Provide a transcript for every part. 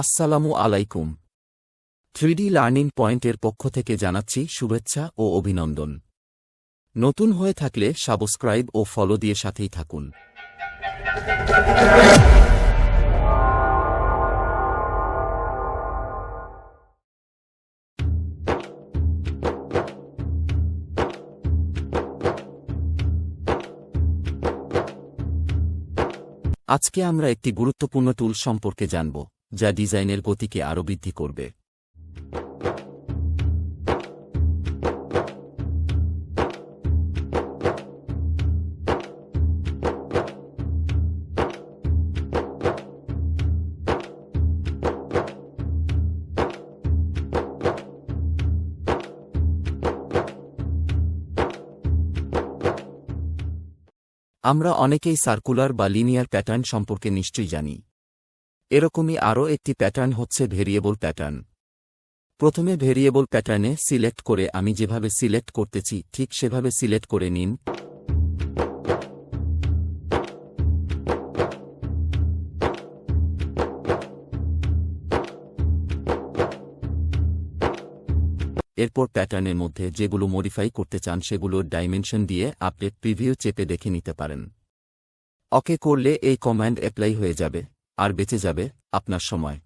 আসসালামু আলাইকুম। 3D learning পয়েন্টের পক্ষ থেকে জানাচ্ছি শুভেচ্ছা ও অভিনন্দন। নতুন হয়ে থাকলে সাবস্ক্রাইব ও ফলো দিয়ে সাথেই থাকুন। আজকে আমরা একটি গুরুত্বপূর্ণ টুল সম্পর্কে জানব, যা ডিজাইনের গতিকে আরও বৃদ্ধি করবে। আমরা অনেকেই সার্কুলার বা লিনিয়ার প্যাটার্ন সম্পর্কে নিশ্চয়ই জানি। এরকমই আরও একটি প্যাটার্ন হচ্ছে ভেরিয়েবল প্যাটার্ন। প্রথমে ভেরিয়েবল প্যাটার্নে সিলেক্ট করে আমি যেভাবে সিলেক্ট করতেছি ঠিক সেভাবে সিলেক্ট করে নিন। এরপর প্যাটার্নের মধ্যে যেগুলো মডিফাই করতে চান সেগুলোর ডাইমেনশন দিয়ে আপনি প্রিভিউ চেপে দেখে নিতে পারেন। ওকে করলে এই কমান্ড অ্যাপ্লাই হয়ে যাবে, আর বেঁচে যাবে আপনার সময়।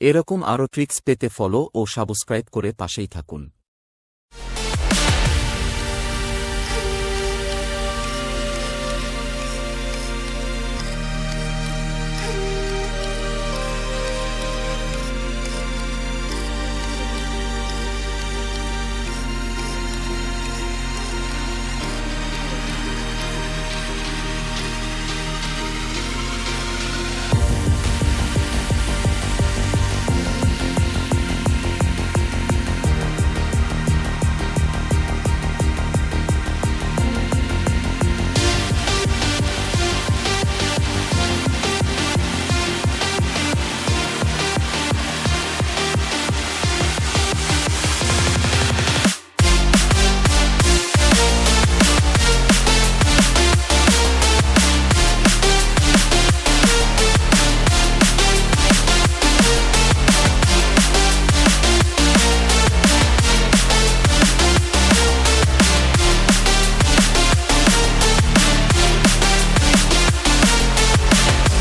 এরকম আরও ট্রিক্স পেতে ফলো ও সাবস্ক্রাইব করে পাশেই থাকুন।